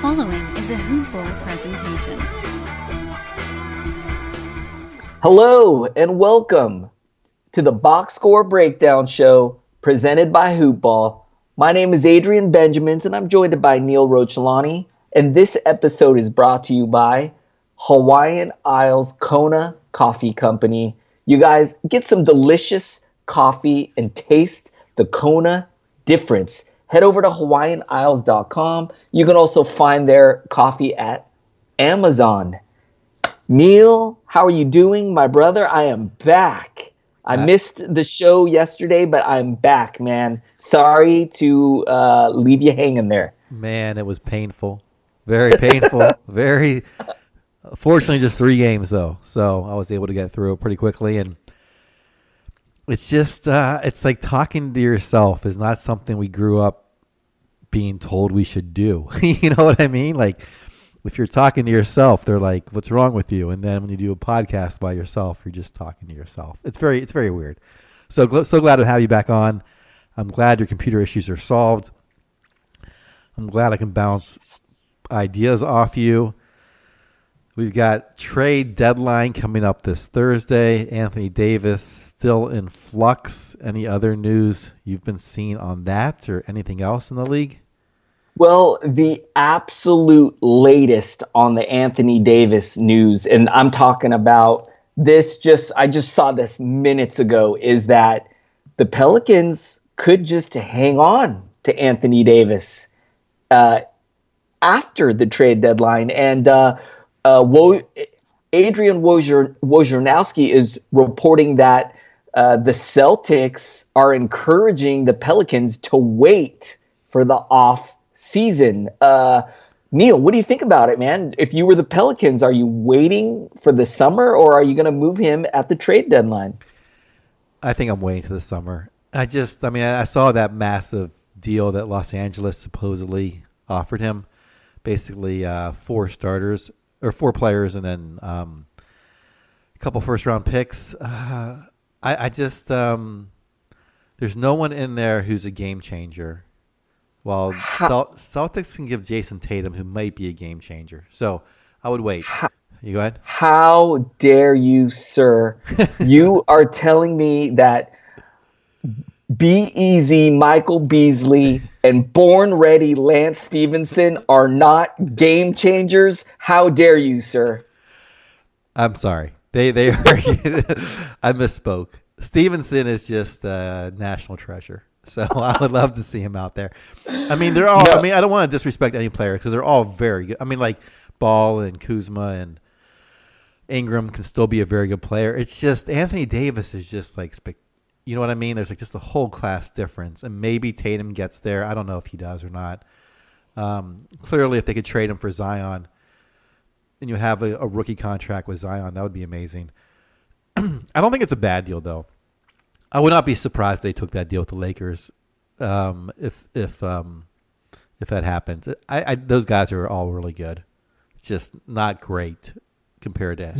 following is a Hoop Ball presentation. Hello and welcome to the Box Score Breakdown Show presented by Hoop Ball. My name is Adrian Benjamins and I'm joined by Neil Rochlani. And this episode is brought to you by Hawaiian Isles Kona Coffee Company. You guys get some delicious coffee and taste the Kona difference. Head over to hawaiianisles.com. You can also find their coffee at Amazon. Neil, how are you doing, my brother? I am back. I missed the show yesterday, but I'm back, man. Sorry to leave you hanging there. Man, it was painful. Very painful. Very. Fortunately, just 3 games, though. So I was able to get through it pretty quickly. And it's just, it's like talking to yourself is not something we grew up being told we should do. You know what I mean? Like, if you're talking to yourself, they're like, what's wrong with you? And then when you do a podcast by yourself, you're just talking to yourself. It's very weird. So glad to have you back on. I'm glad your computer issues are solved. I'm glad I can bounce ideas off you. We've got trade deadline coming up this Thursday. Anthony Davis still in flux. Any other news you've been seeing on that or anything else in the league? Well, the absolute latest on the Anthony Davis news, and I'm talking about this I just saw this minutes ago, is that the Pelicans could just hang on to Anthony Davis after the trade deadline. And Adrian Wojnarowski is reporting that the Celtics are encouraging the Pelicans to wait for the off season. Neil, what do you think about it, man? If you were the Pelicans, are you waiting for the summer or are you going to move him at the trade deadline? I think I'm waiting to the summer. I saw that massive deal that Los Angeles supposedly offered him. Basically, 4 starters or 4 players and then a couple first-round picks. There's no one in there who's a game changer. While Celtics can give Jason Tatum, who might be a game changer. So I would wait. You go ahead. How dare you, sir? You are telling me that Be Easy, Michael Beasley, and Born Ready Lance Stevenson are not game changers? How dare you, sir? I'm sorry. They are. I misspoke. Stevenson is just a national treasure. So I would love to see him out there. I mean, they're all. No. I mean, I don't want to disrespect any player because they're all very good. I mean, like Ball and Kuzma and Ingram can still be a very good player. It's just Anthony Davis is just like, you know what I mean? There's like just a whole class difference, and maybe Tatum gets there. I don't know if he does or not. Clearly, if they could trade him for Zion, and you have a rookie contract with Zion, that would be amazing. I don't think it's a bad deal though. I would not be surprised they took that deal with the Lakers if that happens. Those guys are all really good, just not great compared to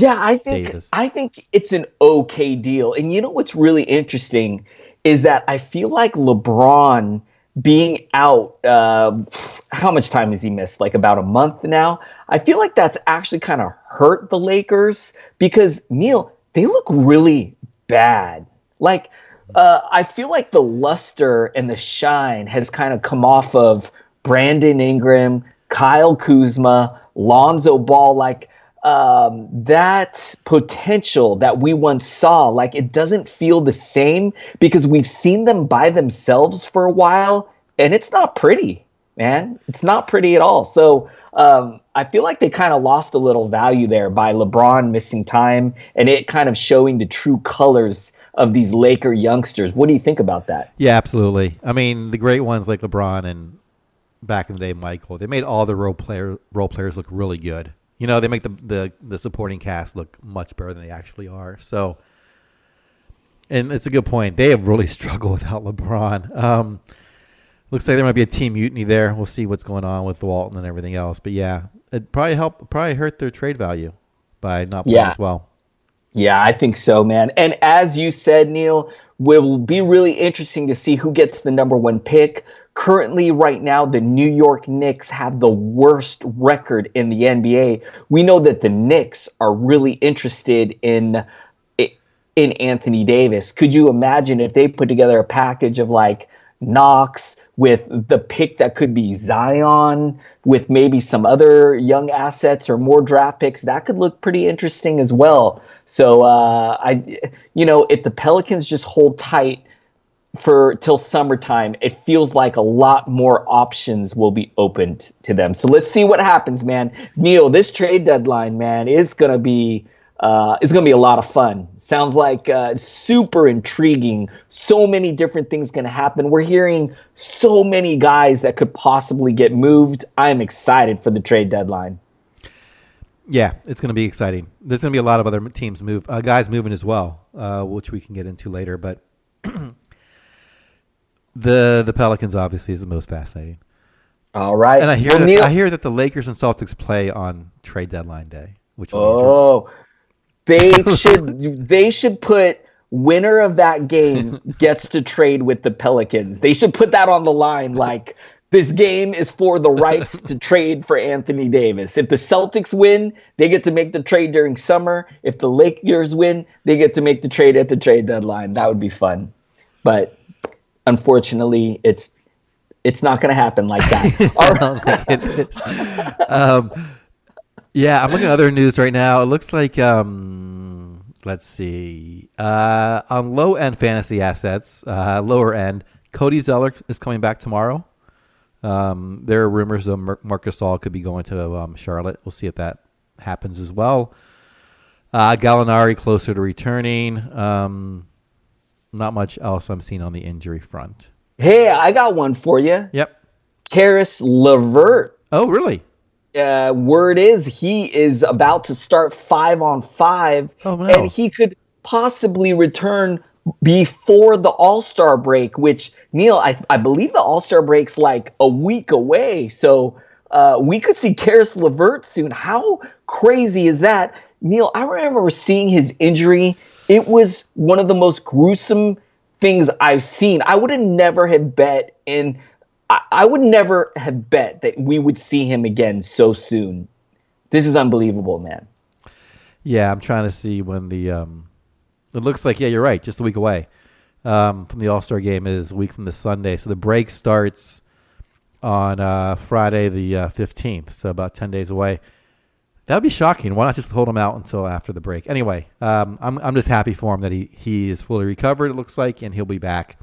Davis. I think it's an okay deal. And you know what's really interesting is that I feel like LeBron being out, how much time has he missed? Like about a month now. I feel like that's actually kind of hurt the Lakers because, Neil, they look really bad. Like, I feel like the luster and the shine has kind of come off of Brandon Ingram, Kyle Kuzma, Lonzo Ball. Like, that potential that we once saw, like, it doesn't feel the same because we've seen them by themselves for a while, and it's not pretty, man. It's not pretty at all. So I feel like they kind of lost a little value there by LeBron missing time and it kind of showing the true colors of these Laker youngsters. What do you think about that? Yeah, absolutely. I mean, the great ones like LeBron and back in the day, Michael, they made all the role players look really good. You know, they make the supporting cast look much better than they actually are. So, and it's a good point. They have really struggled without LeBron. Looks like there might be a team mutiny there. We'll see what's going on with Walton and everything else. But yeah, it probably hurt their trade value by not playing as well. Yeah, I think so, man. And as you said, Neil, will be really interesting to see who gets the number one pick. Currently, right now, the New York Knicks have the worst record in the NBA. We know that the Knicks are really interested in Anthony Davis. Could you imagine if they put together a package of like Knox with the pick that could be Zion with maybe some other young assets or more draft picks? That could look pretty interesting as well. So if the Pelicans just hold tight for till summertime, it feels like a lot more options will be opened to them. So let's see what happens, man. Neil, this trade deadline, man, is gonna be it's going to be a lot of fun. Sounds like super intriguing. So many different things going to happen. We're hearing so many guys that could possibly get moved. I'm excited for the trade deadline. Yeah, it's going to be exciting. There's going to be a lot of other teams guys moving as well, which we can get into later. But the Pelicans obviously is the most fascinating. All right. And I hear that the Lakers and Celtics play on trade deadline day, which will be They should put winner of that game gets to trade with the Pelicans. They should put that on the line. Like, this game is for the rights to trade for Anthony Davis. If the Celtics win, they get to make the trade during summer. If the Lakers win, they get to make the trade at the trade deadline. That would be fun. But unfortunately, it's not going to happen like that. All right. Yeah, I'm looking at other news right now. It looks like, let's see, on low-end fantasy assets, lower end, Cody Zeller is coming back tomorrow. There are rumors that Marc Gasol could be going to Charlotte. We'll see if that happens as well. Gallinari closer to returning. Not much else I'm seeing on the injury front. Hey, I got one for you. Yep. Karis LeVert. Oh, really? Word is he is about to start 5-on-5, and he could possibly return before the All-Star break, which, Neil, I believe the All-Star break's like a week away. So we could see Karis LeVert soon. How crazy is that? Neil, I remember seeing his injury. It was one of the most gruesome things I've seen. I would never have bet that we would see him again so soon. This is unbelievable, man. Yeah, I'm trying to see when the it looks like, yeah, you're right, just a week away from the All-Star game is a week from the Sunday. So the break starts on Friday the 15th, so about 10 days away. That would be shocking. Why not just hold him out until after the break? Anyway, I'm just happy for him that he is fully recovered, it looks like, and he'll be back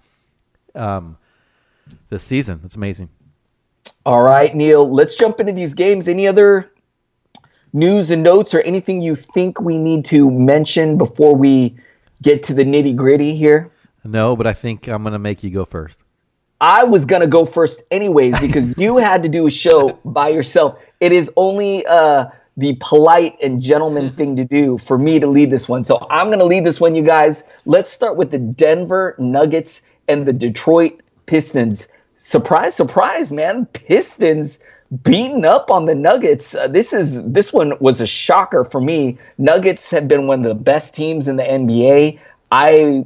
this season. That's amazing. All right, Neil, let's jump into these games. Any other news and notes or anything you think we need to mention before we get to the nitty-gritty here? No, but I think I'm going to make you go first. I was going to go first anyways because you had to do a show by yourself. It is only the polite and gentleman thing to do for me to lead this one. So I'm going to lead this one, you guys. Let's start with the Denver Nuggets and the Detroit Pistons. Surprise, surprise, man. Pistons beating up on the Nuggets. This one was a shocker for me. Nuggets have been one of the best teams in the NBA. I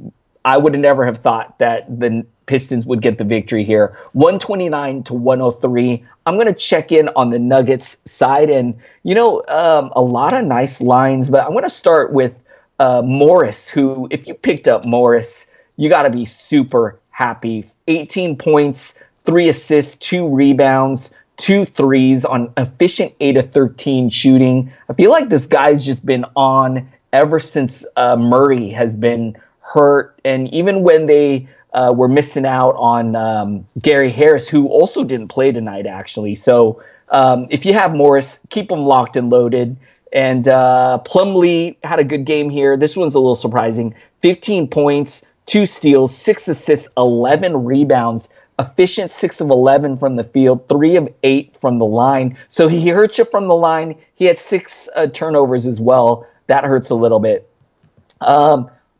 would never have thought that the Pistons would get the victory here. 129-103. I'm going to check in on the Nuggets side. And, a lot of nice lines. But I'm going to start with Morris, who, if you picked up Morris, you got to be super happy. 18 points, 3 assists, 2 rebounds, 2 threes on efficient 8 of 13 shooting. I feel like this guy's just been on ever since Murray has been hurt. And even when they were missing out on Gary Harris, who also didn't play tonight, actually. So if you have Morris, keep him locked and loaded. And Plumlee had a good game here. This one's a little surprising. 15 points, 2 steals, 6 assists, 11 rebounds, efficient 6 of 11 from the field, 3 of 8 from the line. So he hurt you from the line. He had 6 turnovers as well. That hurts a little bit.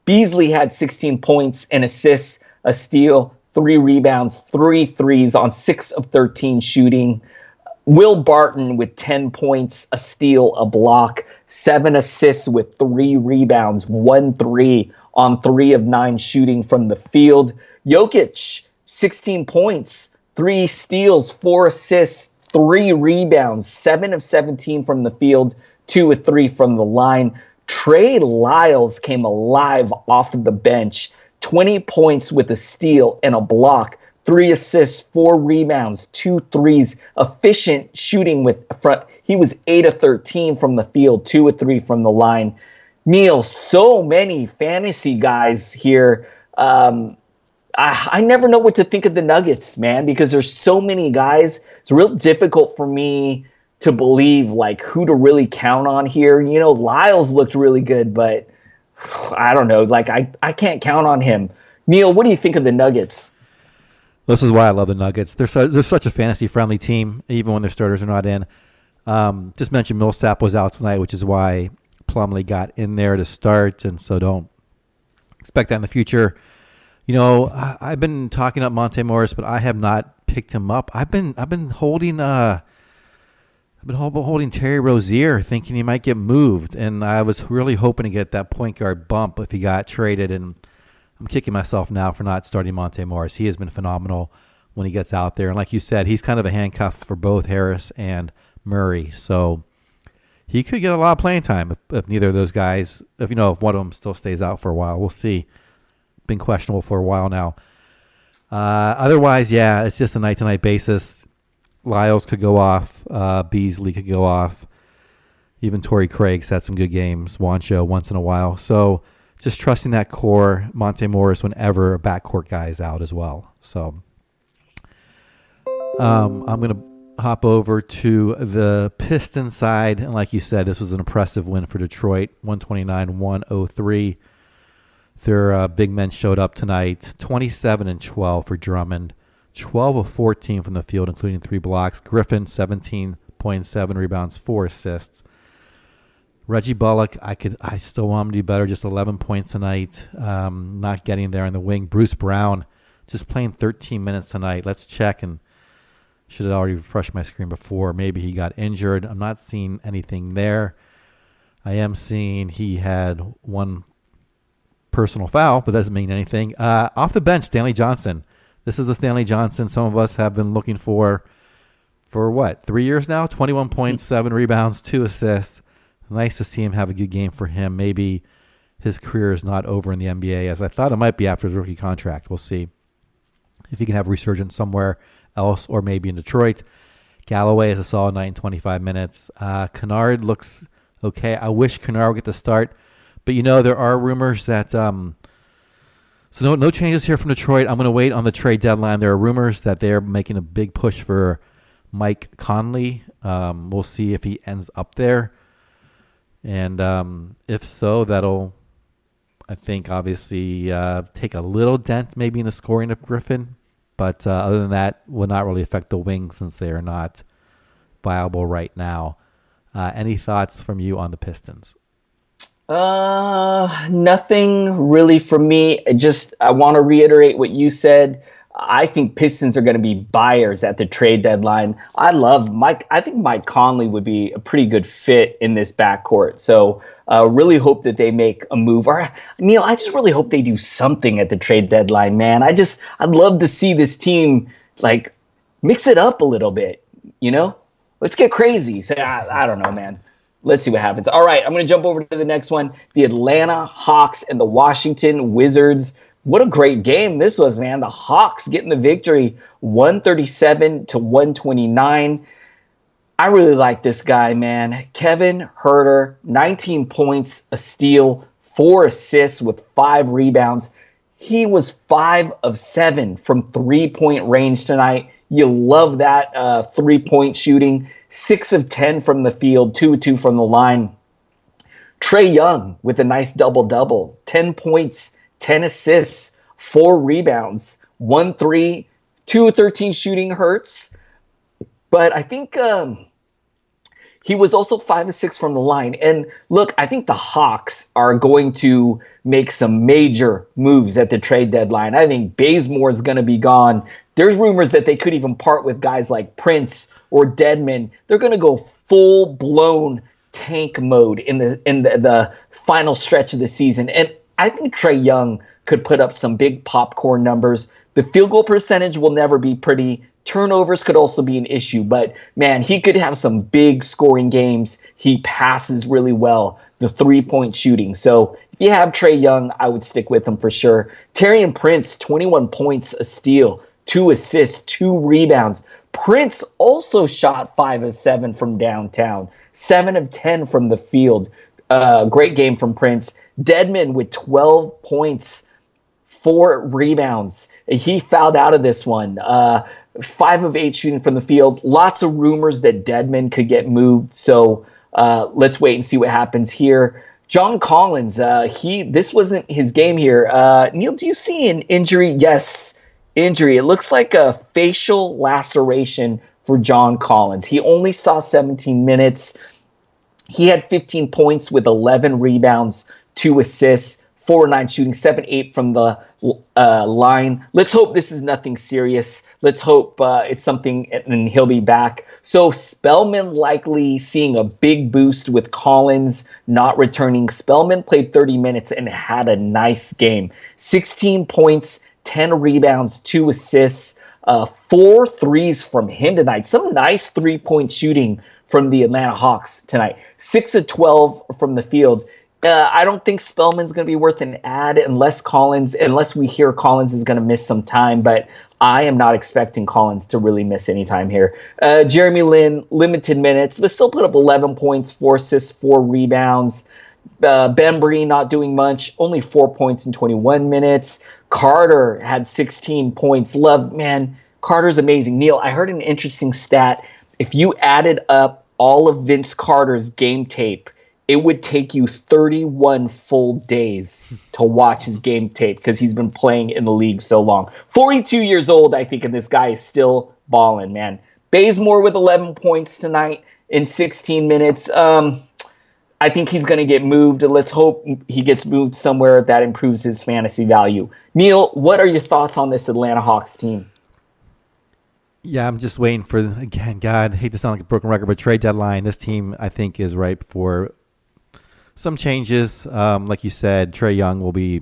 Beasley had 16 points and assists, a steal, 3 rebounds, 3 threes on 6 of 13 shooting. Will Barton with 10 points, a steal, a block, 7 assists with 3 rebounds, 1 3 on 3 of 9 shooting from the field. Jokic, 16 points, 3 steals, 4 assists, 3 rebounds, 7 of 17 from the field, 2 of 3 from the line. Trey Lyles came alive off of the bench, 20 points with a steal and a block, 3 assists, 4 rebounds, 2 threes, efficient shooting with front. He was 8 of 13 from the field, 2 of 3 from the line. Neil, so many fantasy guys here. I never know what to think of the Nuggets, man, because there's so many guys. It's real difficult for me to believe like who to really count on here. You know, Lyles looked really good, but I don't know. Like I can't count on him. Neil, what do you think of the Nuggets? This is why I love the Nuggets. They're such a fantasy-friendly team, even when their starters are not in. Just mentioned Millsap was out tonight, which is why Plumlee got in there to start, and so don't expect that in the future. You know, I've been talking up Monte Morris, but I have not picked him up. I've been holding Terry Rozier, thinking he might get moved, and I was really hoping to get that point guard bump if he got traded, and I'm kicking myself now for not starting Monte Morris. He has been phenomenal when he gets out there. And like you said, he's kind of a handcuff for both Harris and Murray. So he could get a lot of playing time if neither of those guys, if one of them still stays out for a while. We'll see. Been questionable for a while now. Otherwise, yeah, it's just a night-to-night basis. Lyles could go off. Beasley could go off. Even Torrey Craig's had some good games. Juancho once in a while. So just trusting that core, Monte Morris, whenever a backcourt guy is out as well. So I'm going to hop over to the Pistons side. And like you said, this was an impressive win for Detroit, 129-103. Their big men showed up tonight, 27 and 12 for Drummond, 12 of 14 from the field, including 3 blocks. Griffin, 17.7 rebounds, 4 assists. Reggie Bullock, I still want him to do better, just 11 points tonight, not getting there on the wing. Bruce Brown, just playing 13 minutes tonight. Let's check, and should have already refreshed my screen before. Maybe he got injured. I'm not seeing anything there. I am seeing he had 1 personal foul, but that doesn't mean anything. Off the bench, Stanley Johnson. This is the Stanley Johnson some of us have been looking for what, 3 years now? 21.7 rebounds, 2 assists. Nice to see him have a good game for him. Maybe his career is not over in the NBA, as I thought it might be after his rookie contract. We'll see if he can have a resurgence somewhere else or maybe in Detroit. Galloway has a solid night in 25 minutes. Kennard looks okay. I wish Kennard would get the start. But, there are rumors that so no changes here from Detroit. I'm going to wait on the trade deadline. There are rumors that they're making a big push for Mike Conley. We'll see if he ends up there. And if so, that'll, I think, obviously take a little dent maybe in the scoring of Griffin. But other than that, will not really affect the wings since they are not viable right now. Any thoughts from you on the Pistons? Nothing really from me. I want to reiterate what you said. I think Pistons are going to be buyers at the trade deadline. I think Mike Conley would be a pretty good fit in this backcourt. So really hope that they make a move. Or Neil, I just really hope they do something at the trade deadline, man. I'd love to see this team like mix it up a little bit, Let's get crazy. So I don't know, man. Let's see what happens. All right, I'm going to jump over to the next one. The Atlanta Hawks and the Washington Wizards. What a great game this was, man. The Hawks getting the victory, 137-129. I really like this guy, man. Kevin Huerter, 19 points, a steal, 4 assists with 5 rebounds. He was 5 of 7 from 3-point range tonight. You love that 3-point shooting. 6 of 10 from the field, 2 of 2 from the line. Trae Young with a nice double-double, 10 points, 10 assists, 4 rebounds, 1 3, 2 of 13 shooting hurts. But I think He was also 5 of 6 from the line. And look, I think the Hawks are going to make some major moves at the trade deadline. I think Bazemore is going to be gone. There's rumors that they could even part with guys like Prince or Dedmon. They're going to go full blown tank mode in the final stretch of the season. And I think Trae Young could put up some big popcorn numbers. The field goal percentage will never be pretty. Turnovers could also be an issue, but man, he could have some big scoring games. He passes really well, the 3-point shooting. So if you have Trae Young, I would stick with him for sure. Taurean Prince, 21 points, a steal, 2 assists, 2 rebounds. Prince also shot 5 of 7 from downtown, 7 of 10 from the field. Great game from Prince. Dedmon with 12 points, 4 rebounds. He fouled out of this one. 5 of 8 shooting from the field. Lots of rumors that Dedmon could get moved. So let's wait and see what happens here. John Collins, this wasn't his game here. Neil, do you see an injury? Yes, injury. It looks like a facial laceration for John Collins. He only saw 17 minutes. He had 15 points with 11 rebounds, 2 assists. 4-9 shooting, 7-8 from the line. Let's hope this is nothing serious. Let's hope it's something and he'll be back. So Spellman likely seeing a big boost with Collins not returning. Spellman played 30 minutes and had a nice game. 16 points, 10 rebounds, 2 assists, 4 threes from him tonight. Some nice 3-point shooting from the Atlanta Hawks tonight. 6 of 12 from the field. I don't think Spellman's going to be worth an ad unless we hear Collins is going to miss some time, but I am not expecting Collins to really miss any time here. Jeremy Lin, limited minutes, but still put up 11 points, 4 assists, 4 rebounds. Bembry not doing much, only 4 points in 21 minutes. Carter had 16 points. Carter's amazing. Neil, I heard an interesting stat. If you added up all of Vince Carter's game tape, it would take you 31 full days to watch his game tape because he's been playing in the league so long. 42 years old, I think, and this guy is still balling, man. Bazemore with 11 points tonight in 16 minutes. I think he's going to get moved, and let's hope he gets moved somewhere that improves his fantasy value. Neil, what are your thoughts on this Atlanta Hawks team? Yeah, I'm just waiting for, again, God, I hate to sound like a broken record, but trade deadline, this team, I think, is ripe for some changes. Like you said, Trae Young will be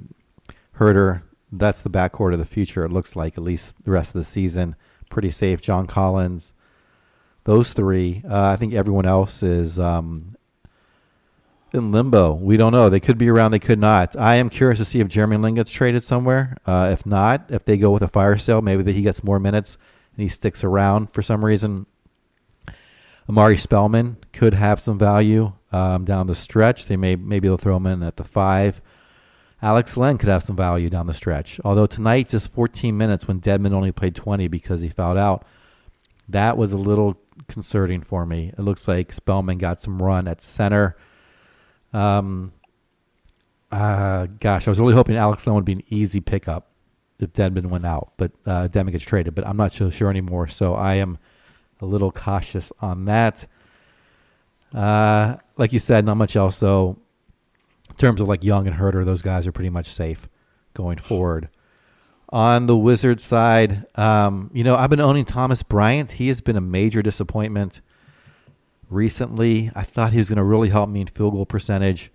Herter. That's the backcourt of the future, it looks like, at least the rest of the season. Pretty safe. John Collins. Those 3. I think everyone else is in limbo. We don't know. They could be around. They could not. I am curious to see if Jeremy Lin gets traded somewhere. If not, if they go with a fire sale, maybe that he gets more minutes and he sticks around for some reason. Amari Spellman could have some value down the stretch. Maybe they'll throw him in at the 5. Alex Len could have some value down the stretch. Although tonight, just 14 minutes when Dedmon only played 20 because he fouled out. That was a little concerning for me. It looks like Spellman got some run at center. I was really hoping Alex Len would be an easy pickup if Dedmon went out. But Dedmon gets traded. But I'm not so sure anymore. So I am a little cautious on that. Like you said, not much else, though. In terms of like Young and Herter, those guys are pretty much safe going forward. On the Wizards side, I've been owning Thomas Bryant. He has been a major disappointment recently. I thought he was going to really help me in field goal percentage.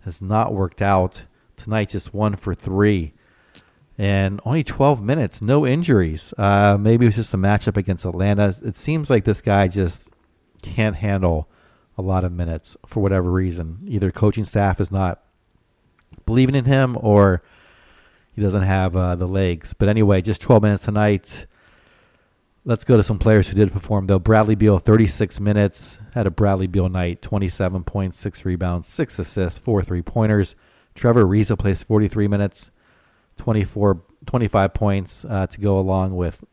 Has not worked out. Tonight, just 1 for 3. And only 12 minutes, no injuries. Maybe it was just a matchup against Atlanta. It seems like this guy just can't handle a lot of minutes for whatever reason. Either coaching staff is not believing in him or he doesn't have the legs. But anyway, just 12 minutes tonight. Let's go to some players who did perform, though. Bradley Beal, 36 minutes. Had a Bradley Beal night. 27 points, 6 rebounds, 6 assists, 4 3-pointers. Trevor Ariza plays 43 minutes. 25 points to go along with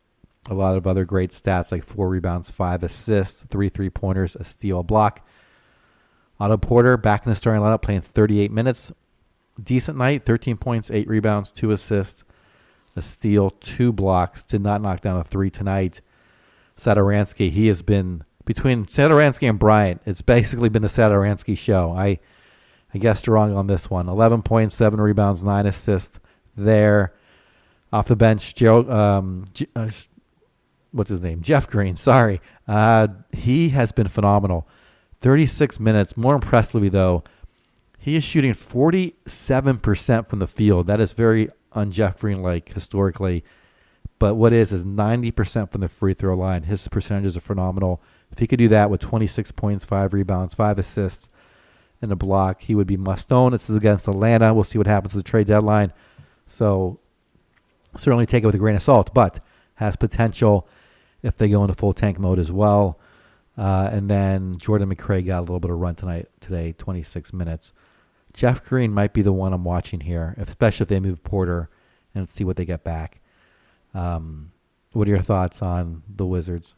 a lot of other great stats like 4 rebounds, 5 assists, 3 3-pointers, a steal, a block. Otto Porter back in the starting lineup playing 38 minutes. Decent night, 13 points, 8 rebounds, 2 assists, a steal, 2 blocks. Did not knock down a 3 tonight. Satoransky, he has been between Satoransky and Bryant, it's basically been the Satoransky show. I guessed wrong on this one. 11 points, 7 rebounds, 9 assists there. Off the bench, what's his name? Jeff Green, sorry. He has been phenomenal. 36 minutes. More impressively, though, he is shooting 47% from the field. That is very un-Jeff Green-like historically. But what is 90% from the free throw line. His percentages are phenomenal. If he could do that with 26 points, 5 rebounds, 5 assists, and a block, he would be must-own. This is against Atlanta. We'll see what happens with the trade deadline. So certainly take it with a grain of salt, but has potential if they go into full tank mode as well. And then Jordan McRae got a little bit of run today, 26 minutes. Jeff Green might be the one I'm watching here, especially if they move Porter and see what they get back. What are your thoughts on the Wizards?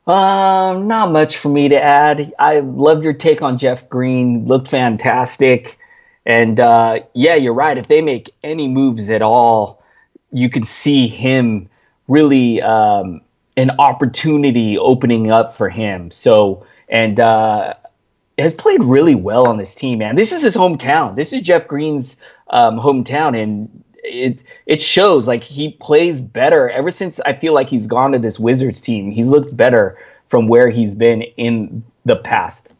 Not much for me to add. I love your take on Jeff Green. Looked fantastic. And yeah, you're right. If they make any moves at all, you can see him really an opportunity opening up for him. So, and has played really well on this team, man. This is his hometown. This is Jeff Green's hometown, and it shows. Like, he plays better ever since I feel like he's gone to this Wizards team. He's looked better from where he's been in the past.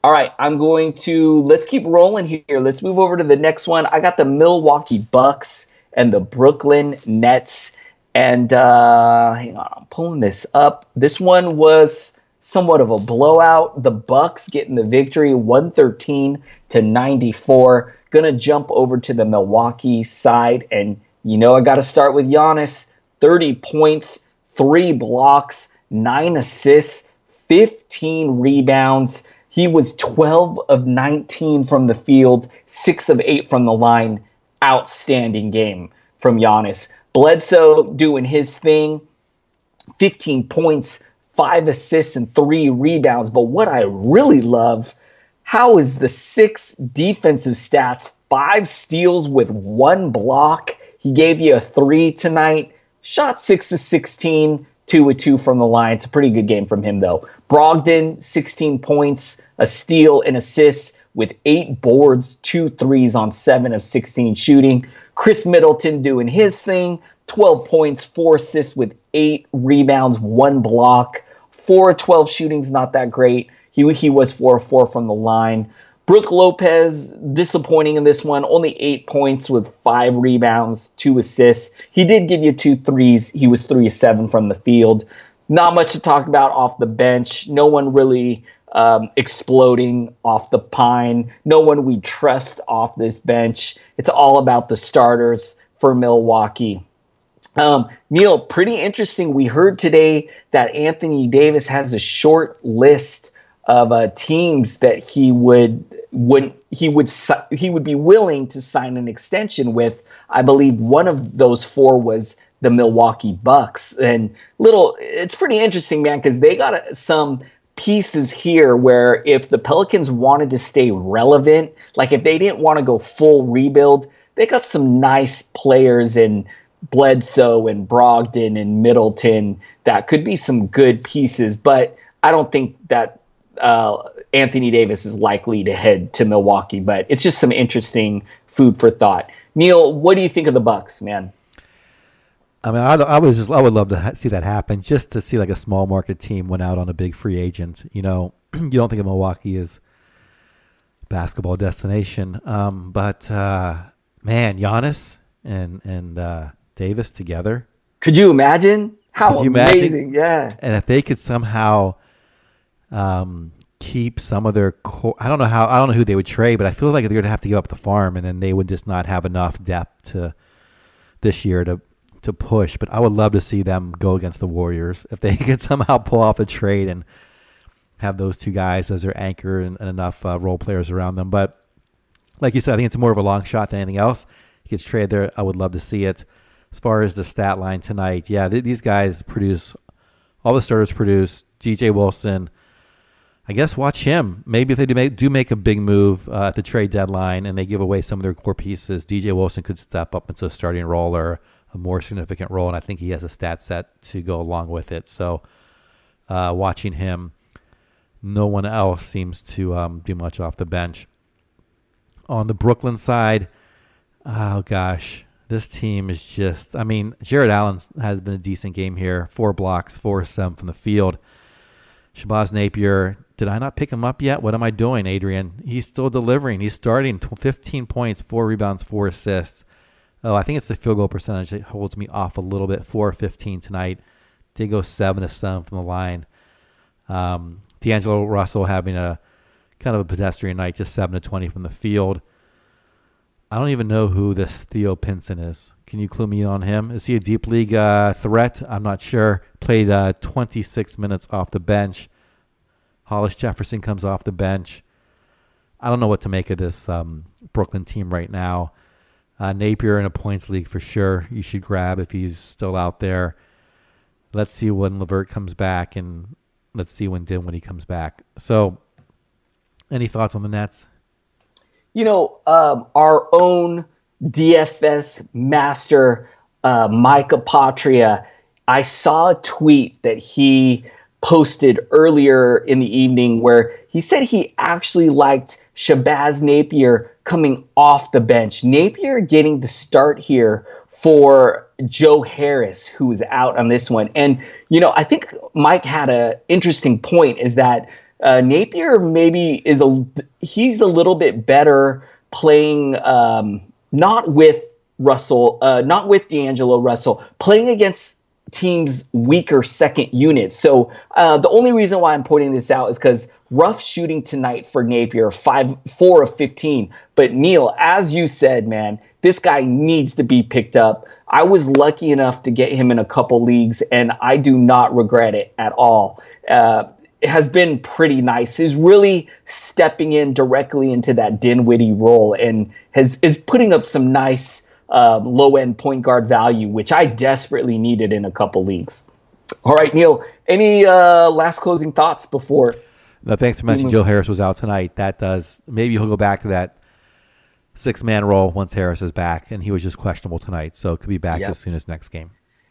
All right, let's keep rolling here. Let's move over to the next one. I got the Milwaukee Bucks and the Brooklyn Nets. And hang on, I'm pulling this up. This one was somewhat of a blowout. The Bucks getting the victory, 113-94. Gonna jump over to the Milwaukee side, and I got to start with Giannis. 30 points, 3 blocks, 9 assists, 15 rebounds. He was 12 of 19 from the field, 6 of 8 from the line. Outstanding game from Giannis. Bledsoe doing his thing, 15 points, 5 assists, and 3 rebounds. But what I really love, how is the 6 defensive stats, 5 steals with 1 block. He gave you a 3 tonight, shot 6 of 16, 2 of 2 from the line. It's a pretty good game from him, though. Brogdon, 16 points, a steal, and assists with 8 boards, 2 threes on 7 of 16 shooting. Chris Middleton doing his thing, 12 points, 4 assists with 8 rebounds, 1 block. 4 of 12 shooting's not that great. He was 4 of 4 from the line. Brook Lopez, disappointing in this one, only 8 points with 5 rebounds, 2 assists. He did give you 2 threes. He was 3 of 7 from the field. Not much to talk about off the bench. No one really exploding off the pine. No one we trust off this bench. It's all about the starters for Milwaukee. Neil, pretty interesting. We heard today that Anthony Davis has a short list of teams that he would be willing to sign an extension with. I believe one of those 4 was the Milwaukee Bucks. And it's pretty interesting, man, because they got some pieces here where if the Pelicans wanted to stay relevant, like if they didn't want to go full rebuild, they got some nice players in Bledsoe and Brogdon and Middleton that could be some good pieces. But I don't think that Anthony Davis is likely to head to Milwaukee. But it's just some interesting food for thought. Neil, what do you think of the Bucks, man? I mean, I would love to see that happen, just to see like a small market team went out on a big free agent. You don't think of Milwaukee as a basketball destination, but man, Giannis and Davis together. Could you imagine? How amazing! Yeah. And if they could somehow keep some of their core, I don't know who they would trade, but I feel like they're going to have to give up the farm, and then they would just not have enough depth this year to push. But I would love to see them go against the Warriors if they could somehow pull off a trade and have those 2 guys as their anchor and enough role players around them. But like you said, I think it's more of a long shot than anything else. He gets traded there. I would love to see it. As far as the stat line tonight, yeah, these guys produce. All the starters produce. DJ Wilson, I guess watch him. Maybe if they do make a big move at the trade deadline and they give away some of their core pieces, DJ Wilson could step up into a starting role or a more significant role, and I think he has a stat set to go along with it. So watching him. No one else seems to do much off the bench. On the Brooklyn side, oh gosh, this team is just, I mean, Jared Allen has been a decent game here. 4 blocks, 4 of 7 from the field. Shabazz Napier, did I not pick him up yet? What am I doing, Adrian? He's still delivering. He's starting 15 points, 4 rebounds, 4 assists. Oh, I think it's the field goal percentage that holds me off a little bit. 4-15 tonight. Did go 7 of 7 from the line. D'Angelo Russell having a kind of a pedestrian night, just 7-20 from the field. I don't even know who this Theo Pinson is. Can you clue me in on him? Is he a deep league threat? I'm not sure. Played 26 minutes off the bench. Hollis Jefferson comes off the bench. I don't know what to make of this Brooklyn team right now. Napier in a points league for sure. You should grab if he's still out there. Let's see when LeVert comes back, and let's see when Dinwiddie comes back. So, any thoughts on the Nets? You know, our own DFS master, Micah Patria, I saw a tweet that he posted earlier in the evening where he said he actually liked Shabazz Napier coming off the bench. Napier getting the start here for Joe Harris, who is out on this one. And, you know, I think Mike had an interesting point, is that Napier maybe he's a little bit better playing not with D'Angelo Russell, playing against teams' weaker second unit. So the only reason why I'm pointing this out is because rough shooting tonight for Napier, 4 of 15. But Neil, as you said, man, this guy needs to be picked up. I was lucky enough to get him in a couple leagues, and I do not regret it at all. It has been pretty nice. He's really stepping in directly into that Dinwiddie role and is putting up some nice low-end point guard value, which I desperately needed in a couple leagues. All right, Neil, any last closing thoughts before? No, thanks for mentioning Joe Harris was out tonight. That does, maybe he'll go back to that 6-man role once Harris is back, and he was just questionable tonight, so could be back as soon as next game.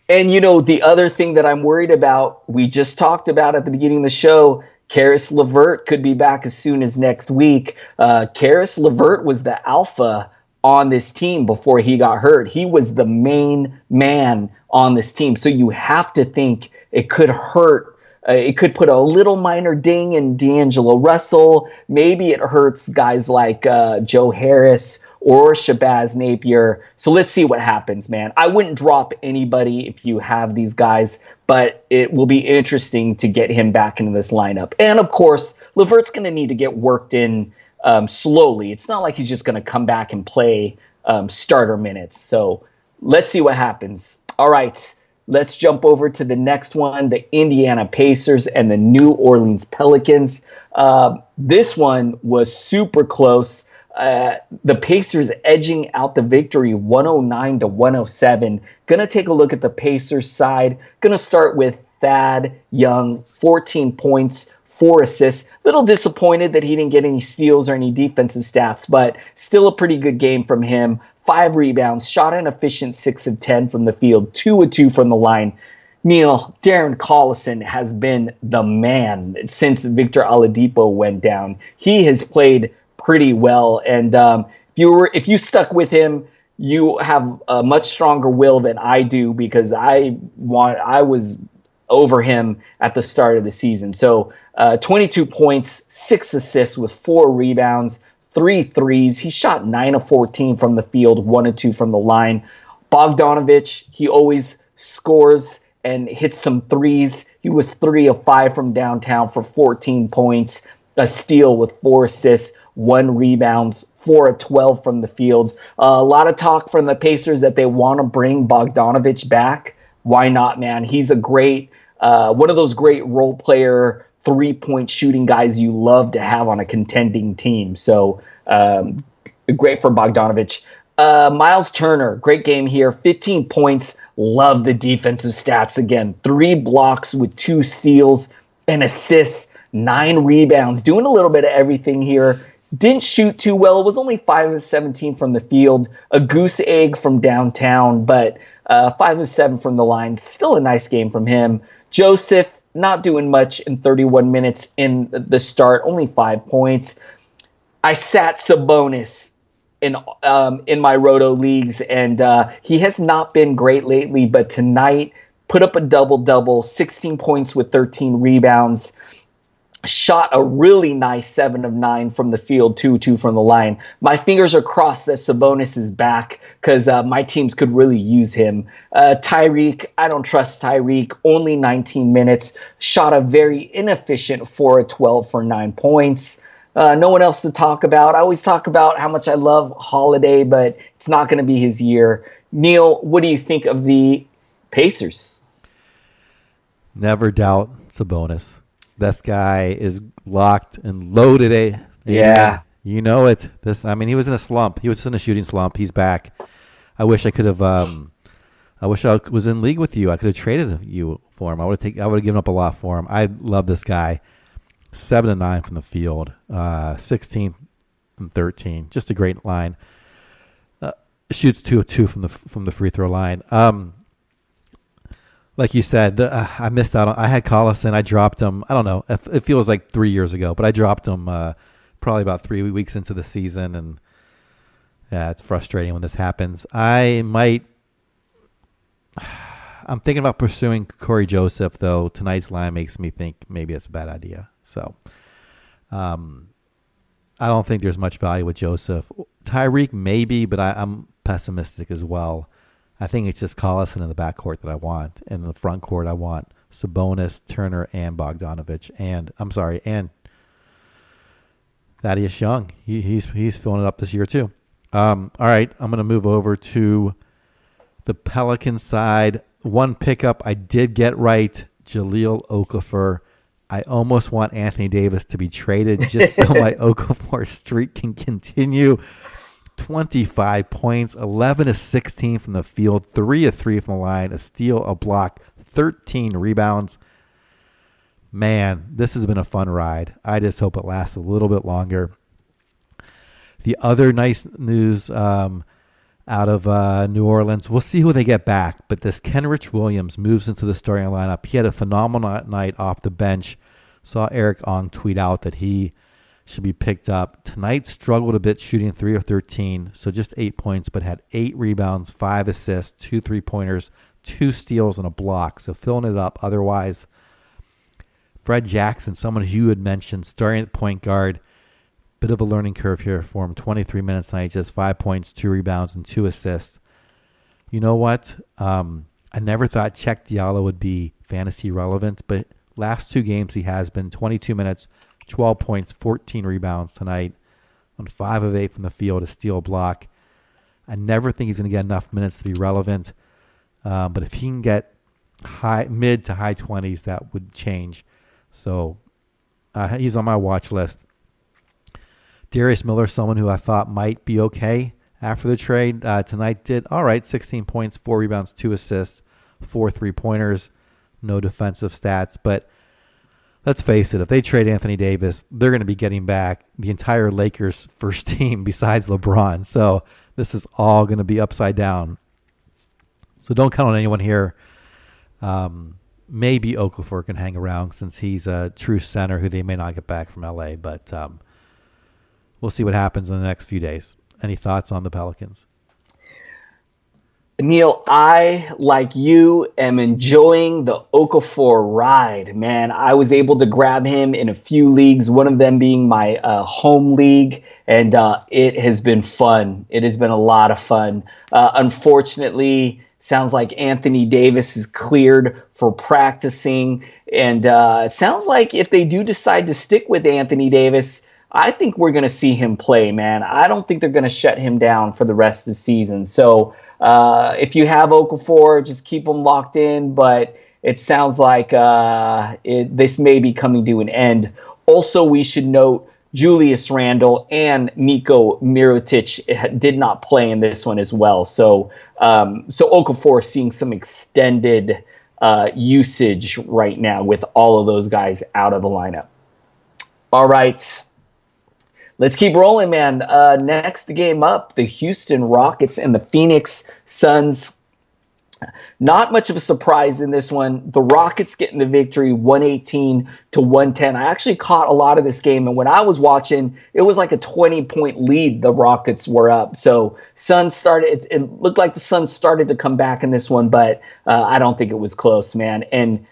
And, you know, the other thing that I'm worried about, we just talked about at the beginning of the show, Karis LeVert could be back as soon as next week. Karis LeVert was the alpha on this team before he got hurt. He was the main man on this team. So you have to think it could hurt. It could put a little minor ding in D'Angelo Russell. Maybe it hurts guys like Joe Harris or Shabazz Napier. So let's see what happens, man. I wouldn't drop anybody if you have these guys, but it will be interesting to get him back into this lineup. And, of course, LeVert's going to need to get worked in slowly. It's not like he's just going to come back and play starter minutes. So let's see what happens. All right. Let's jump over to the next one, the Indiana Pacers and the New Orleans Pelicans. This one was super close. The Pacers edging out the victory 109-107. Going to take a look at the Pacers side. Going to start with Thad Young, 14 points, 4 assists. Little disappointed that he didn't get any steals or any defensive stats, but still a pretty good game from him. 5 rebounds, shot an efficient 6 of 10 from the field, 2 of 2 from the line. Neil, Darren Collison has been the man since Victor Oladipo went down. He has played pretty well, and if you stuck with him, you have a much stronger will than I do, because I was over him at the start of the season. So 22 points, 6 assists with 4 rebounds, 3 threes. He shot 9 of 14 from the field, 1 of 2 from the line. Bogdanovich, he always scores and hits some threes. He was 3 of 5 from downtown for 14 points, a steal with 4 assists, 1 rebounds, 4 of 12 from the field. A lot of talk from the Pacers that they want to bring Bogdanovich back. Why not, man? He's a great, one of those great role player 3-point shooting guys you love to have on a contending team. So great for Bogdanovich. Miles Turner, great game here. 15 points. Love the defensive stats again. 3 blocks with 2 steals and assists, 9 rebounds. Doing a little bit of everything here. Didn't shoot too well. It was only 5 of 17 from the field. A goose egg from downtown, but 5 of 7 from the line. Still a nice game from him. Joseph, not doing much in 31 minutes in the start, only 5 points. I sat Sabonis in my Roto leagues, and he has not been great lately, but tonight put up a double-double, 16 points with 13 rebounds, shot a really nice 7 of 9 from the field, 2 from the line. My fingers are crossed that Sabonis is back because my teams could really use him. Tyreek, I don't trust Tyreek. Only 19 minutes. Shot a very inefficient 4 of 12 for 9 points. No one else to talk about. I always talk about how much I love Holiday, but it's not going to be his year. Neil, what do you think of the Pacers? Never doubt Sabonis. This guy is locked and loaded. Yeah. You know it. He was in a slump. He was in a shooting slump. He's back. I wish I could have. I wish I was in league with you. I could have traded you for him. I would have given up a lot for him. I love this guy. 7 of 9 from the field, 16 and 13. Just a great line. Shoots 2 of 2 from the free throw line. Like you said, I missed out on. I had Collison. I dropped him. I don't know. It feels like 3 years ago, but I dropped him probably about 3 weeks into the season, and yeah, it's frustrating when this happens. I'm thinking about pursuing Corey Joseph, though. Tonight's line makes me think maybe it's a bad idea. So, I don't think there's much value with Joseph. Tyreek maybe, but I'm pessimistic as well. I think it's just Collison in the backcourt that I want. And in the front court, I want Sabonis, Turner, and Bogdanovich. And Thaddeus Young. He's filling it up this year too. All right, I'm going to move over to the Pelican side. One pickup I did get right, Jahlil Okafor. I almost want Anthony Davis to be traded just so my Okafor streak can continue. 25 points, 11 of 16 from the field, 3 of 3 from the line, a steal, a block, 13 rebounds. Man, this has been a fun ride. I just hope it lasts a little bit longer. The other nice news out of New Orleans, we'll see who they get back, but this Kenrich Williams moves into the starting lineup. He had a phenomenal night off the bench. Saw Eric Ong tweet out that he should be picked up. Tonight struggled a bit shooting 3 of 13, so just 8 points, but had 8 rebounds, 5 assists, 2 3-pointers, 2 steals, and a block. So filling it up. Otherwise, Fred Jackson, someone who you had mentioned, starting at point guard. Bit of a learning curve here for him. 23 minutes tonight, just 5 points, 2 rebounds, and 2 assists. You know what? I never thought Check Diallo would be fantasy relevant, but last 2 games he has been 22 minutes, 12 points, 14 rebounds tonight on 5 of 8 from the field, a steal, block. I never think he's going to get enough minutes to be relevant, but if he can get mid to high 20s, that would change. So he's on my watch list. Darius Miller, someone who I thought might be okay after the trade. Tonight did all right, 16 points, 4 rebounds, 2 assists, 4 3-pointers, no defensive stats. But let's face it, if they trade Anthony Davis, they're going to be getting back the entire Lakers first team besides LeBron. So this is all going to be upside down. So don't count on anyone here. Maybe Okafor can hang around since he's a true center who they may not get back from LA, but we'll see what happens in the next few days. Any thoughts on the Pelicans? Neil, I, like you, am enjoying the Okafor ride, man. I was able to grab him in a few leagues, one of them being my home league, and it has been fun. It has been a lot of fun. Unfortunately, sounds like Anthony Davis is cleared for practicing, and it sounds like if they do decide to stick with Anthony Davis, I think we're going to see him play, man. I don't think they're going to shut him down for the rest of the season. So if you have Okafor, just keep him locked in. But it sounds like this may be coming to an end. Also, we should note Julius Randle and Niko Mirotic did not play in this one as well. So Okafor is seeing some extended usage right now with all of those guys out of the lineup. All right. Let's keep rolling, man. Next game up, the Houston Rockets and the Phoenix Suns. Not much of a surprise in this one. The Rockets getting the victory 118-110. I actually caught a lot of this game, and when I was watching, it was like a 20-point lead the Rockets were up. So it looked like the Suns started to come back in this one, but I don't think it was close, man. And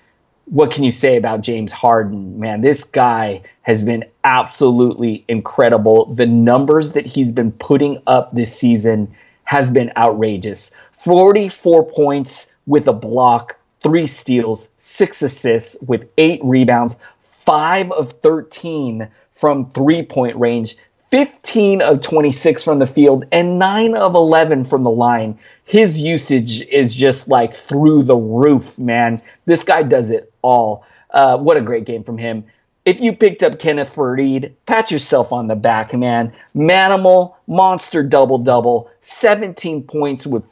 what can you say about James Harden? Man, this guy has been absolutely incredible. The numbers that he's been putting up this season has been outrageous. 44 points with a block, 3 steals, 6 assists with 8 rebounds, 5 of 13 from 3-point range, 15 of 26 from the field, and 9 of 11 from the line. His usage is just like through the roof, man. This guy does it all. What a great game from him. If you picked up Kenneth Faried, pat yourself on the back, man. Manimal, monster double-double, 17 points with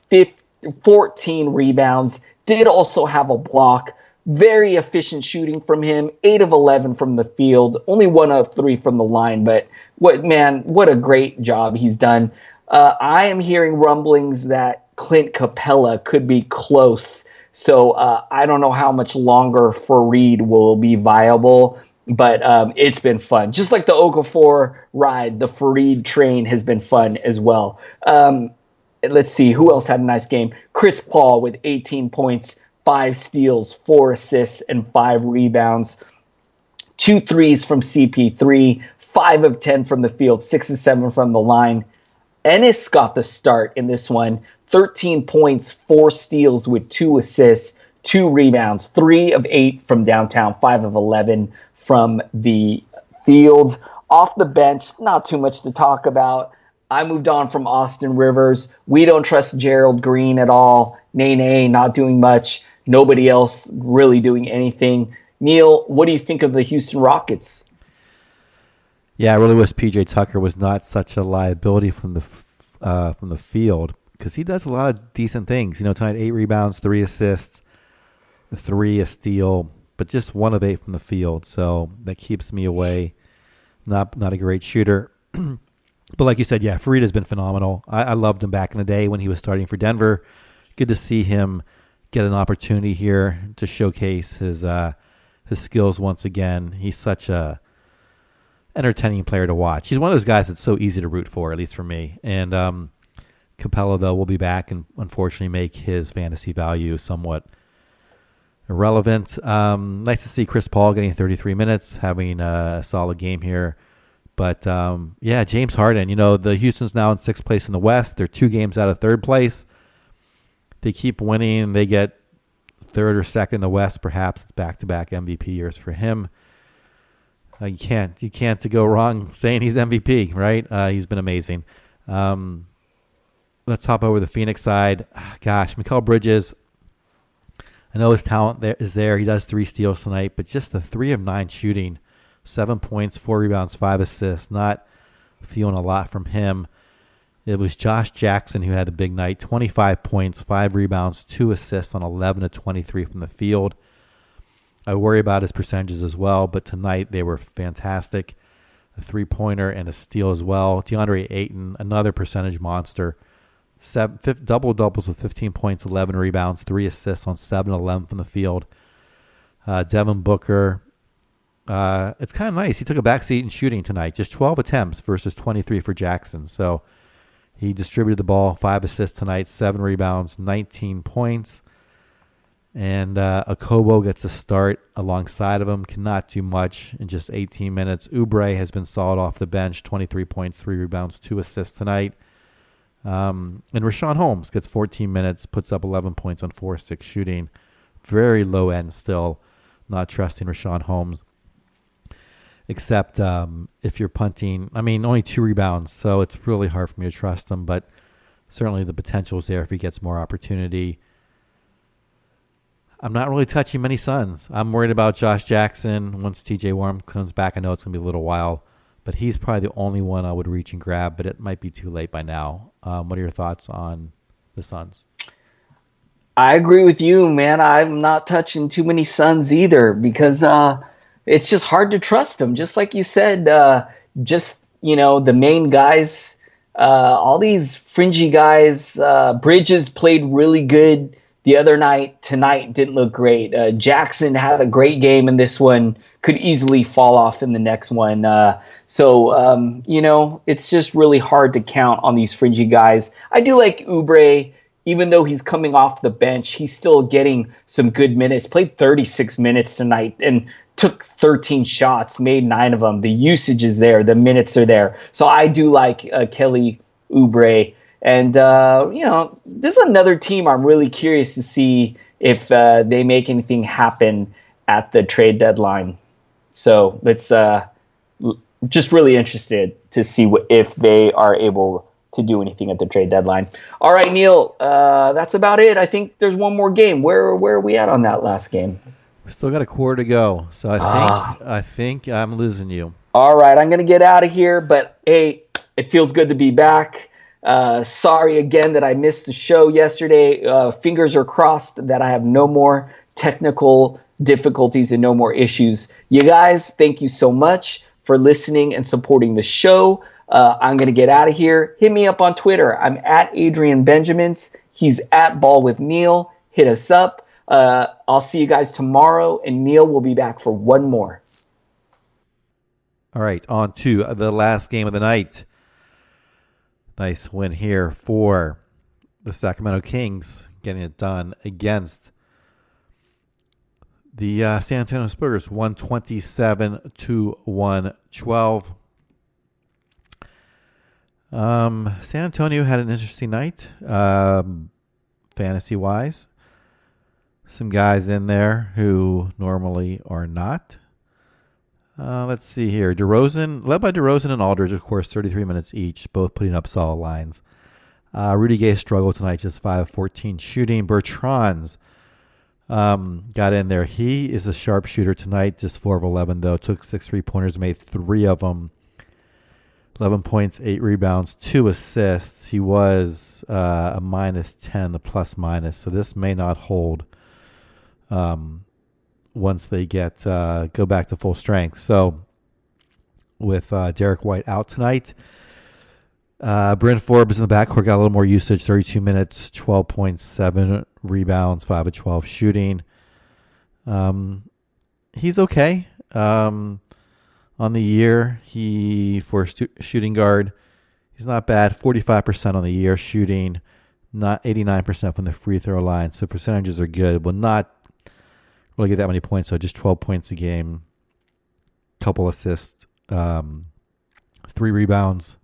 14 rebounds. Did also have a block. Very efficient shooting from him. 8 of 11 from the field. Only 1 of 3 from the line. But what a great job he's done. I am hearing rumblings that Clint Capella could be close. So I don't know how much longer Faried will be viable. But it's been fun. Just like the Okafor ride, the Faried train has been fun as well. Let's see, who else had a nice game? Chris Paul with 18 points, 5 steals, 4 assists, and 5 rebounds. 2 threes from CP3, 5 of 10 from the field, 6 of 7 from the line. Ennis got the start in this one. 13 points, 4 steals with 2 assists, 2 rebounds, 3 of 8 from downtown, 5 of 11 from the field. Off the bench, not too much to talk about. I moved on from Austin Rivers. We don't trust Gerald Green at all. Nay, not doing much. Nobody else really doing anything. Neil, what do you think of the Houston Rockets? Yeah, I really wish PJ Tucker was not such a liability from the field, because he does a lot of decent things. You know, tonight 8 rebounds, 3 assists, 3 a steal, but just 1 of 8 from the field. So that keeps me away. Not a great shooter. But like you said, yeah, Faried has been phenomenal. I loved him back in the day when he was starting for Denver. Good to see him get an opportunity here to showcase his skills once again. He's such a entertaining player to watch. He's one of those guys that's so easy to root for, at least for me. And Capella, though, will be back and unfortunately make his fantasy value somewhat irrelevant. Nice to see Chris Paul getting 33 minutes, having a solid game here. But, yeah, James Harden, you know, the Houston's now in 6th place in the West. They're 2 games out of 3rd place. They keep winning. They get 3rd or 2nd in the West, perhaps. It's back-to-back MVP years for him. You can't go wrong saying he's MVP, right? He's been amazing. Let's hop over the Phoenix side. Gosh, Mikal Bridges, I know his talent is there. He does 3 steals tonight, but just the 3 of 9 shooting, 7 points, 4 rebounds, 5 assists. Not feeling a lot from him. It was Josh Jackson who had a big night. 25 points, 5 rebounds, 2 assists on 11 of 23 from the field. I worry about his percentages as well, but tonight they were fantastic. A 3-pointer and a steal as well. DeAndre Ayton, another percentage monster. Double-doubles with 15 points, 11 rebounds, 3 assists on 7-11 from the field. Devin Booker, it's kind of nice. He took a backseat in shooting tonight. Just 12 attempts versus 23 for Jackson. So he distributed the ball, 5 assists tonight, 7 rebounds, 19 points. And Okobo gets a start alongside of him. Cannot do much in just 18 minutes. Oubre has been solid off the bench. 23 points, 3 rebounds, 2 assists tonight. And Rashawn Holmes gets 14 minutes, puts up 11 points on 4-6 shooting. Very low end still. Not trusting Rashawn Holmes. Except if you're punting. I mean, only 2 rebounds, so it's really hard for me to trust him. But certainly the potential is there if he gets more opportunity. I'm not really touching many Suns. I'm worried about Josh Jackson. Once TJ Warren comes back, I know it's going to be a little while, but he's probably the only one I would reach and grab, but it might be too late by now. What are your thoughts on the Suns? I agree with you, man. I'm not touching too many Suns either because it's just hard to trust them. Just like you said, the main guys, all these fringy guys, Bridges played really good the other night. Tonight didn't look great. Jackson had a great game in this one, could easily fall off in the next one. It's just really hard to count on these fringy guys. I do like Oubre. Even though he's coming off the bench, he's still getting some good minutes. Played 36 minutes tonight and took 13 shots, made 9 of them. The usage is there. The minutes are there. So I do like Kelly Oubre. And, this is another team I'm really curious to see if they make anything happen at the trade deadline. So it's just really interested to see if they are able to do anything at the trade deadline. All right, Neil, that's about it. I think there's one more game. Where are we at on that last game? We still got a quarter to go, so I think I'm losing you. All right, I'm gonna get out of here, but hey, it feels good to be back. Sorry again that I missed the show yesterday. Fingers are crossed that I have no more technical difficulties and no more issues. You guys, thank you so much for listening and supporting the show. I'm going to get out of here. Hit me up on Twitter. I'm at Adrian Benjamins. He's at Ball with Neil. Hit us up. I'll see you guys tomorrow, and Neil will be back for one more. All right, on to the last game of the night. Nice win here for the Sacramento Kings, getting it done against the San Antonio Spurs, 127-112. San Antonio had an interesting night, fantasy-wise. Some guys in there who normally are not. Let's see here. led by DeRozan and Aldridge, of course, 33 minutes each, both putting up solid lines. Rudy Gay struggled tonight, just 5 of 14 shooting. Bertrand's got in there. He is a sharpshooter tonight, just 4 of 11, though. Took 6 3-pointers, made 3 of them. 11 points, 8 rebounds, 2 assists. He was a -10, the plus-minus, so this may not hold once they go back to full strength. So with Derek White out tonight, Bryn Forbes in the backcourt got a little more usage, 32 minutes, 12 points, 7 rebounds, 5 of 12 shooting. He's okay. On the year, for shooting guard, he's not bad. 45% on the year shooting, not 89% from the free throw line. So percentages are good. Will not really get that many points. So just 12 points a game, couple assists, 3 rebounds,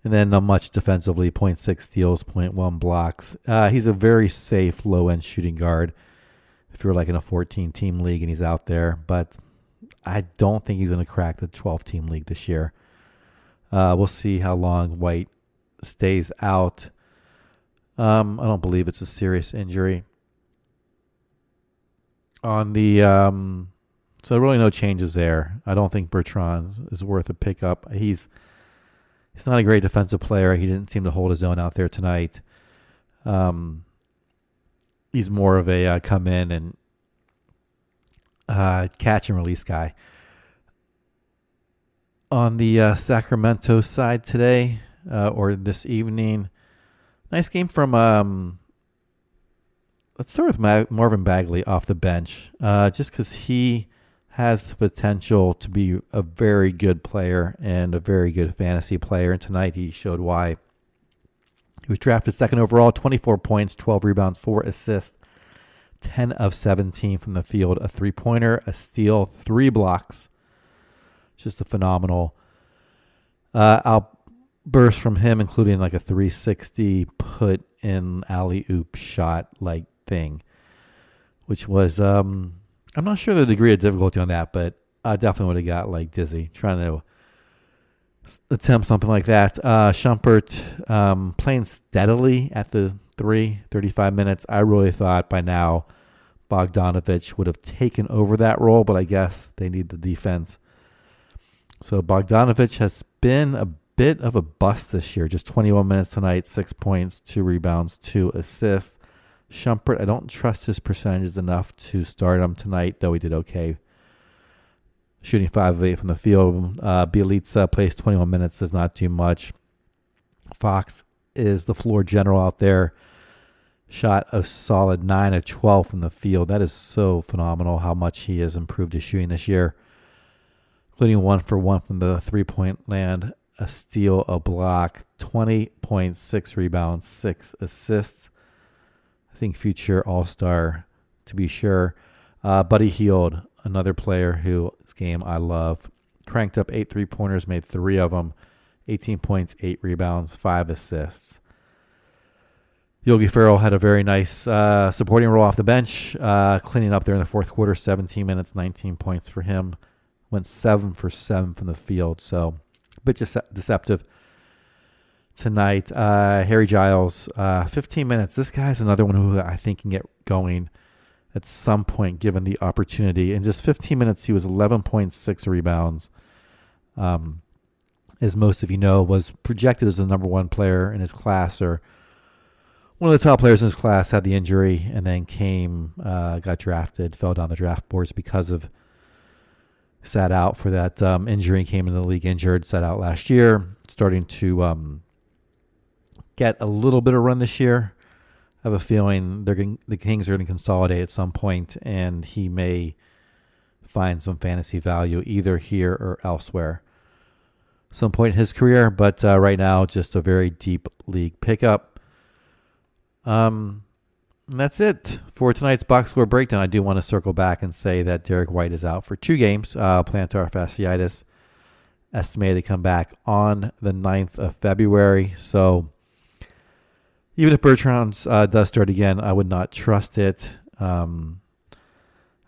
and then not much defensively. 0.6 steals, 0.1 blocks. He's a very safe low end shooting guard. If you're like in a 14-team league and he's out there, but I don't think he's going to crack the 12-team league this year. We'll see how long White stays out. I don't believe it's a serious injury. On the so really no changes there. I don't think Bertrand is worth a pickup. He's not a great defensive player. He didn't seem to hold his own out there tonight. He's more of a come in and catch and release guy. On the Sacramento side today, or this evening, nice game from, let's start with Marvin Bagley off the bench, just because he has the potential to be a very good player and a very good fantasy player. And tonight he showed why. He was drafted 2nd overall, 24 points, 12 rebounds, 4 assists. 10 of 17 from the field, a 3-pointer, a steal, 3 blocks. Just a phenomenal outburst from him, including like a 360 put in alley-oop shot like thing, which was, I'm not sure the degree of difficulty on that, but I definitely would have got like dizzy trying to attempt something like that. Shumpert playing steadily at the 35 minutes. I really thought by now Bogdanovich would have taken over that role, but I guess they need the defense. So Bogdanovich has been a bit of a bust this year. Just 21 minutes tonight, 6 points, 2 rebounds, 2 assists. Shumpert, I don't trust his percentages enough to start him tonight, though he did okay. Shooting 5 of 8 from the field. Bielitsa plays 21 minutes, does not do much. Fox is the floor general out there, Shot a solid 9 of 12 from the field. That is so phenomenal how much he has improved his shooting this year, including 1 for 1 from the three-point land, a steal, a block, 20.6 rebounds, 6 assists. I think future All-Star to be sure. Buddy Hield, another player whose game I love, cranked up 8 3-pointers, made 3 of them, 18 points, 8 rebounds, 5 assists. Yogi Ferrell had a very nice supporting role off the bench, cleaning up there in the fourth quarter, 17 minutes, 19 points for him. Went 7 for 7 from the field, so a bit deceptive tonight. Harry Giles, 15 minutes. This guy's another one who I think can get going at some point given the opportunity. In just 15 minutes, he was 11.6 rebounds. As most of you know, was projected as the number 1 player in his class, or one of the top players in his class, had the injury and then got drafted, fell down the draft boards because of, sat out for that injury, came into the league injured, sat out last year, starting to get a little bit of run this year. I have a feeling the Kings are going to consolidate at some point, and he may find some fantasy value either here or elsewhere some point in his career, but right now just a very deep league pickup. And that's it for tonight's box score breakdown. I do want to circle back and say that Derek White is out for 2 games, plantar fasciitis, estimated to come back on the 9th of February. So even if Bertrand does start again, I would not trust it.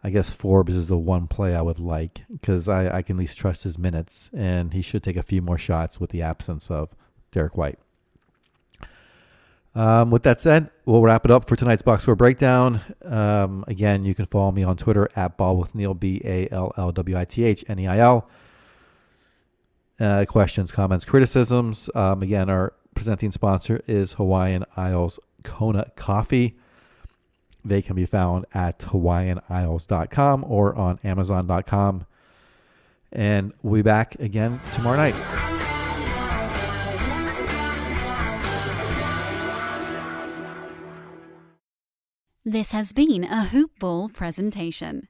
I guess Forbes is the one play I would like because I can at least trust his minutes, and he should take a few more shots with the absence of Derek White. With that said, we'll wrap it up for tonight's box score breakdown. Again, you can follow me on Twitter at ballwithneil, BALLWITHNEIL. Questions, comments, criticisms. Again, our presenting sponsor is Hawaiian Isles Kona Coffee. They can be found at hawaiianisles.com or on amazon.com. And we'll be back again tomorrow night. This has been a Hoop Ball presentation.